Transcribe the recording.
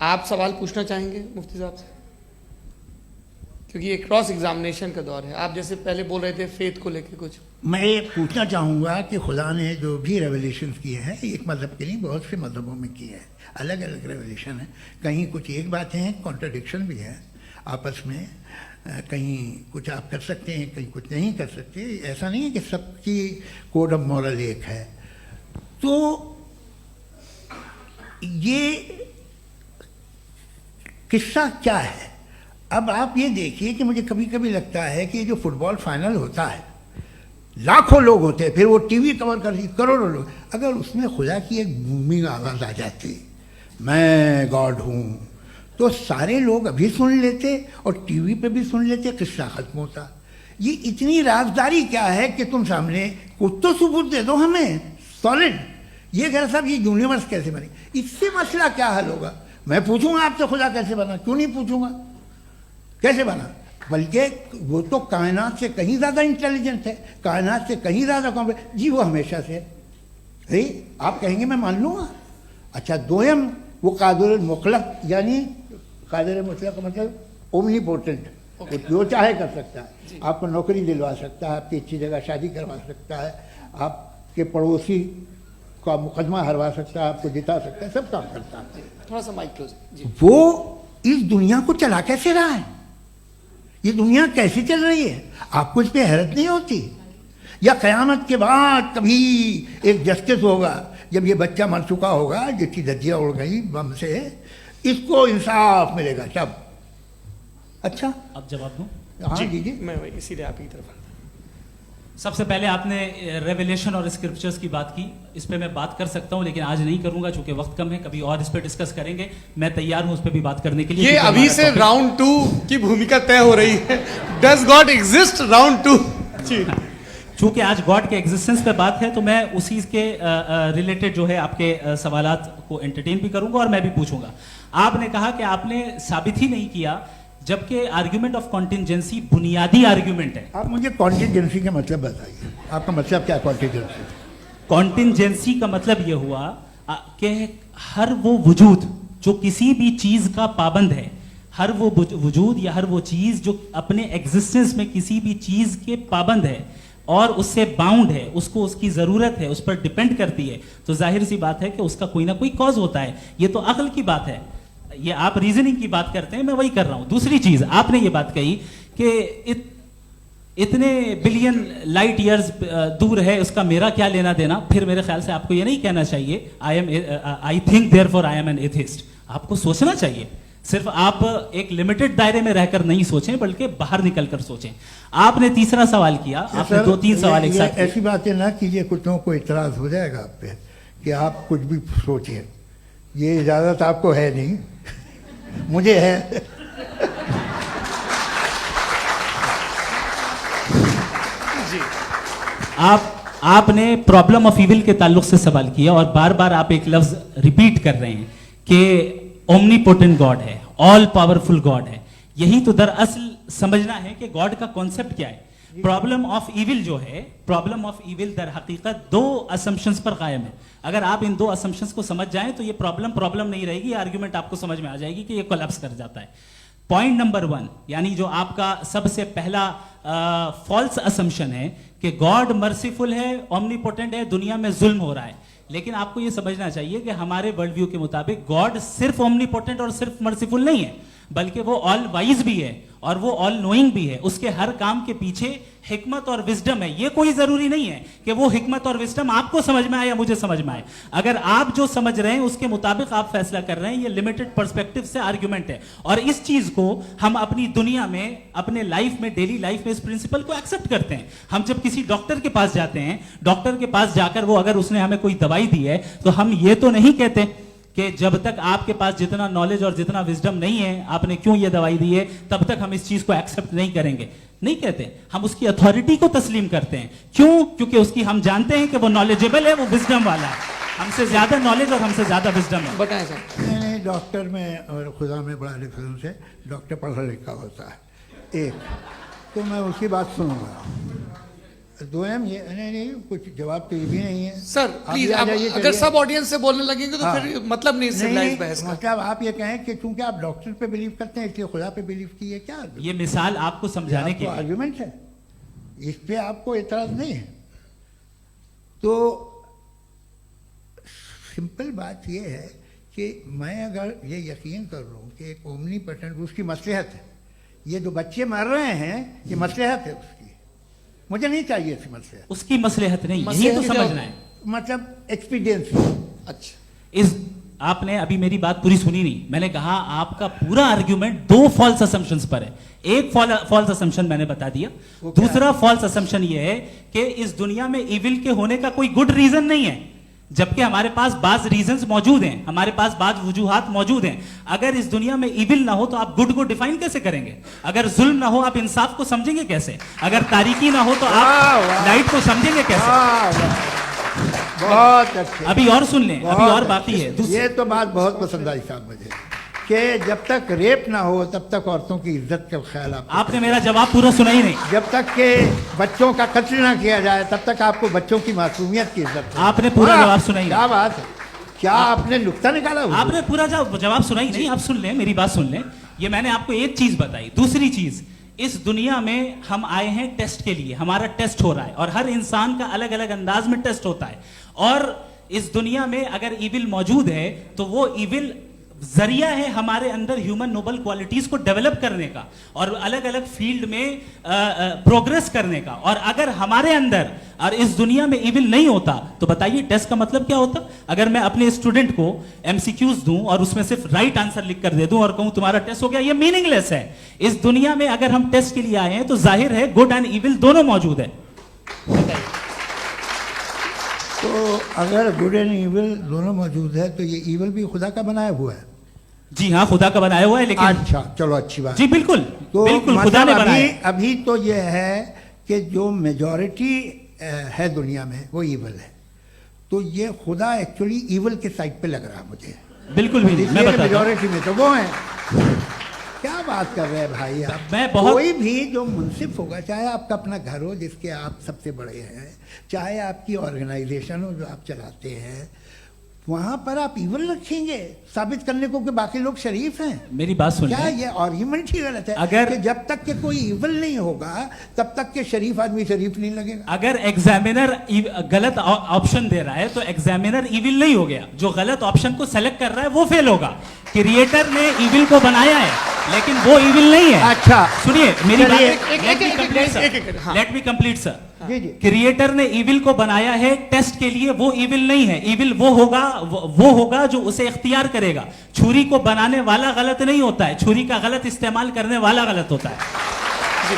आप सवाल पूछना चाहेंगे मुफ्ती साहब से, क्योंकि ये क्रॉस एग्जामिनेशन का दौर है। आप जैसे पहले बोल रहे थे फेथ को लेके कुछ। मैं ये पूछना चाहूँगा कि खुदा ने जो भी रेवलेशन किए हैं, एक मज़हब के नहीं बहुत से मज़हबों में किए हैं, अलग अलग रेवलेशन है। कहीं कुछ एक बातें हैं, कॉन्ट्रडिक्शन भी है आपस में, कहीं कुछ आप कर सकते हैं, कहीं कुछ नहीं कर सकते। ऐसा नहीं है कि सबकी कोड ऑफ मॉरल एक है। तो ये किस्सा क्या है? अब आप ये देखिए कि मुझे कभी कभी लगता है कि जो फुटबॉल फाइनल होता है, लाखों लोग होते हैं, फिर वो टीवी कवर कर रही करोड़ों लोग, अगर उसमें खुदा की एक बूमिंग आवाज़ आ जाती, मैं गॉड हूँ, तो सारे लोग अभी सुन लेते और टीवी पे भी सुन लेते, किस्सा खत्म होता। ये इतनी राजदारी क्या है कि तुम सामने कुछ तो सबूत दे दो हमें सॉलिड। ये कह साहब ये यूनिवर्स कैसे बनी, इससे मसला क्या हल होगा? मैं पूछूंगा आपसे खुदा कैसे बना? क्यों नहीं पूछूंगा कैसे बना? बल्कि वो तो कायनात से कहीं ज़्यादा इंटेलिजेंट है, कायनात से कहीं ज़्यादा कॉम्प्लेक्स। जी वो हमेशा से है, आप कहेंगे मैं मान लूँगा। अच्छा दोयम वो कादिर मुतलक, यानी कादिर मुतलक का मतलब ओमनीपोटेंट, वो जो चाहे कर सकता है। आपको नौकरी दिलवा सकता है, आपकी अच्छी जगह शादी करवा सकता है, आपके पड़ोसी का मुकदमा हरवा सकता है, आपको जिता सकता है, सब काम करता है। थोड़ा सा माइक क्लोज जी। वो इस दुनिया को चला कैसे रहा है? ये दुनिया कैसे चल रही है? आपको इस पर हैरत नहीं होती? या क़यामत के बाद कभी एक जस्टिस होगा, जब ये बच्चा मर चुका होगा जिसकी धज्जियाँ उड़ गई बम से, इसको इंसाफ मिलेगा तब? अच्छा अब जवाब दूं? हाँ दीजिए। मैं इसीलिए आप की तरफ। सबसे पहले आपने रेवलेशन और स्क्रिप्चर्स की बात की, इस पे मैं बात कर सकता हूं लेकिन आज नहीं करूंगा चूंकि वक्त कम है, कभी और इस पे डिस्कस करेंगे। मैं तैयार हूं उस पे भी बात करने के लिए। ये अभी से राउंड 2 की भूमिका तय हो रही है। Does God exist round 2? चूंकि आज गॉड के एग्जिस्टेंस पे बात है तो मैं उसी के रिलेटेड जो है आपके सवालात को एंटरटेन भी करूंगा और मैं भी पूछूंगा। आपने कहा कि आपने साबित ही नहीं किया, जबकि आर्ग्यूमेंट ऑफ कॉन्टिजेंसी बुनियादी आर्ग्यूमेंट है। आप मुझे कॉन्टिजेंसी का मतलब बताइए, आपका मतलब क्या? कॉन्टिजेंसी कॉन्टिजेंसी का मतलब यह हुआ कि हर वो वजूद जो किसी भी चीज का पाबंद है, हर वो वजूद या हर वो चीज जो अपने एग्जिस्टेंस में किसी भी चीज के पाबंद है और उससे बाउंड है, उसको उसकी जरूरत है, उस पर डिपेंड करती है, तो जाहिर सी बात है कि उसका कोई ना कोई कॉज होता है। ये तो अक्ल की बात है। ये आप रीजनिंग की बात करते हैं, मैं वही कर रहा हूं। दूसरी चीज आपने ये बात कही कि इतने बिलियन लाइट ईयर्स दूर है, उसका मेरा क्या लेना देना। फिर मेरे ख्याल से आपको ये नहीं कहना चाहिए I think therefore I am an atheist. आपको सोचना चाहिए, सिर्फ आप एक लिमिटेड दायरे में रहकर नहीं सोचें बल्कि बाहर निकलकर सोचें। आपने तीसरा सवाल किया, आपने 2-3 सवाल एक साथ। ऐसी बातें ना कीजिए, कुछ लोगों को इतराज हो जाएगा आप पे कि आप कुछ भी सोचिए। ये इजाजत आपको है नहीं, मुझे है। आपने प्रॉब्लम ऑफ इविल के ताल्लुक से सवाल किया और बार बार आप एक लफ्ज रिपीट कर रहे हैं कि ओमनीपोटेंट गॉड है, ऑल पावरफुल गॉड है। यही तो दरअसल समझना है कि गॉड का कॉन्सेप्ट क्या है। प्रॉब्लम ऑफ इविल जो है, प्रॉब्लम ऑफ इविल दर हकीकत 2 असम्पशंस पर कायम है। अगर आप इन 2 असम्पशंस को समझ जाएं तो ये प्रॉब्लम नहीं रहेगी, आर्ग्यूमेंट आपको समझ में आ जाएगी कि ये कोलैप्स कर जाता है। पॉइंट नंबर 1, यानी जो आपका सबसे पहला फॉल्स असम्पशन है कि गॉड मर्सीफुल है, ओमनीपोटेंट है, दुनिया में जुल्म हो रहा है। लेकिन आपको यह समझना चाहिए कि हमारे वर्ल्ड व्यू के मुताबिक गॉड सिर्फ ओमनीपोटेंट और सिर्फ मर्सीफुल नहीं है, बल्कि वो ऑल वाइज भी है और वो ऑल नोइंग भी है। उसके हर काम के पीछे हिकमत और विजडम है। ये कोई जरूरी नहीं है कि वो हिकमत और विजडम आपको समझ में आए या मुझे समझ में आए। अगर आप जो समझ रहे हैं उसके मुताबिक आप फैसला कर रहे हैं, ये लिमिटेड पर्सपेक्टिव से आर्ग्यूमेंट है। और इस चीज को हम अपनी दुनिया में, अपने लाइफ में, डेली लाइफ में इस प्रिंसिपल को एक्सेप्ट करते हैं। हम जब किसी डॉक्टर के पास जाते हैं, डॉक्टर के पास जाकर वो अगर उसने हमें कोई दवाई दी है तो हम ये तो नहीं कहते कि जब तक आपके पास जितना नॉलेज और जितना विजडम नहीं है, आपने क्यों ये दवाई दी है, तब तक हम इस चीज को एक्सेप्ट नहीं करेंगे। नहीं कहते, हम उसकी अथॉरिटी को तस्लीम करते हैं। क्यों? क्योंकि उसकी हम जानते हैं कि वो नॉलेजेबल है, वो विजडम वाला है, हमसे ज्यादा नॉलेज और हमसे ज्यादा विजडम है। बताएं सर। मैंने डॉक्टर में और खुदा में बड़ा डिफरेंस है। डॉक्टर पढ़ा लिखा होता है एक, तो मैं उसकी बात सुनूंगा। दो एम ये नहीं, कुछ जवाब तो ये भी नहीं है सर आप प्लीज, भी आ आप जाइए, अगर चलिए। सब ऑडियंस से बोलने लगेंगे तो हाँ। फिर मतलब नहीं सिविलाइज बहस का। मतलब आप ये कहें कि चूंकि आप डॉक्टर पे बिलीव करते हैं इसलिए खुदा पे बिलीव किए, क्या ये मिसाल आपको समझाने के लिए। आर्ग्यूमेंट है, इस पे आपको एतराज नहीं है। तो सिंपल बात ये है कि मैं अगर ये यकीन कर लूँ कि एक ओमनीपोटेंट उसकी मसलहत है, ये जो बच्चे मर रहे हैं ये मसलहत है उसकी, मुझे नहीं चाहिए इसकी मसलहत। उसकी मसलहत नहीं, यही मसलहत तो क्या समझना है। मतलब एक्सपीडियंस। अच्छा, इस आपने अभी मेरी बात पूरी सुनी नहीं। मैंने कहा आपका पूरा आर्ग्यूमेंट दो फॉल्स असम्पशंस पर है। एक फॉल्स असम्पशन मैंने बता दिया, दूसरा फॉल्स असम्पशन ये है कि इस दुनिया में इविल के होने का कोई गुड रीजन नहीं है, जबकि हमारे पास बाज रीजंस मौजूद हैं, हमारे पास बाज वजूहात मौजूद हैं। अगर इस दुनिया में इविल ना हो तो आप गुड को डिफाइन कैसे करेंगे? अगर जुल्म ना हो आप इंसाफ को समझेंगे कैसे? अगर तारीकी ना हो तो आप लाइट को समझेंगे कैसे? बहुत अच्छे। अभी और सुन लें, अभी और बाकी है। ये तो बात बहुत पसंद आई साहब मुझे, कि जब तक रेप ना हो तब तक औरतों की इज्जत का ख्याल आपने मेरा जवाब पूरा सुना ही नहीं। जब तक के बच्चों का कत्ल ना किया जाए तब तक आपको बच्चों की मासूमियत की इज्जत। आपने पूरा जवाब सुना ही क्या नहीं। बात है, क्या आपने नुक्ता निकाला हुआ? आपने पूरा जवाब सुना ही नहीं। आप सुन लें, मेरी बात सुन लें। ये मैंने आपको एक चीज बताई। दूसरी चीज, इस दुनिया में हम आए हैं टेस्ट के लिए, हमारा टेस्ट हो रहा है और हर इंसान का अलग अलग अंदाज में टेस्ट होता है। और इस दुनिया में अगर इविल मौजूद है तो वो इविल जरिया है हमारे अंदर ह्यूमन नोबल क्वालिटीज को डेवलप करने का और अलग अलग फील्ड में प्रोग्रेस करने का। और अगर हमारे अंदर और इस दुनिया में इविल नहीं होता तो बताइए टेस्ट का मतलब क्या होता? अगर मैं अपने स्टूडेंट को एमसीक्यूज दूं और उसमें सिर्फ राइट आंसर लिख कर दे दूं और कहूं तुम्हारा टेस्ट हो गया, ये मीनिंगलेस है। इस दुनिया में अगर हम टेस्ट के लिए आए हैं तो जाहिर है गुड एंड इविल दोनों मौजूद है। तो अगर गुड एंड इविल दोनों मौजूद है तो ये इविल भी खुदा का बनाया हुआ है। जी हाँ, खुदा का बनाया हुआ है, लेकिन अच्छा चलो अच्छी बात। जी बिल्कुल, तो बिल्कुल खुदा ने मतलब बनाया। अभी तो ये है कि जो मेजॉरिटी है दुनिया में वो इविल है, तो ये खुदा एक्चुअली इविल के साइड पे लग रहा है मुझे। बिल्कुल भी नहीं, मैं बताता हूं। मेजॉरिटी में तो वो है। क्या बात कर रहे हैं भाई आप? मैं बहुत कोई भी जो मुंसिफ होगा, चाहे आपका अपना घर हो जिसके आप सबसे बड़े हैं, चाहे आपकी ऑर्गेनाइजेशन हो जो आप चलाते हैं, वहां पर आप इविल रखेंगे साबित करने को कि बाकी लोग शरीफ हैं। मेरी बात सुन क्या लें। ये आर्ग्यूमेंट ही गलत है? अगर- कि जब तक के कोई इविल नहीं होगा तब तक के शरीफ आदमी शरीफ नहीं लगेगा। अगर एग्जामिनर गलत ऑप्शन दे रहा है तो एग्जामिनर इविल नहीं हो गया, जो गलत ऑप्शन को सेलेक्ट कर रहा है वो फेल होगा। क्रिएटर ने इविल को बनाया है लेकिन वो इविल नहीं है। अच्छा सुनिए मेरी बात, चलिए, लेट मी कंप्लीट सर। जी जी। क्रिएटर ने इविल को बनाया है टेस्ट के लिए, वो इविल नहीं है। इविल वो होगा जो उसे इख्तियार करेगा। छुरी को बनाने वाला गलत नहीं होता है, छुरी का गलत इस्तेमाल करने वाला गलत होता है। जी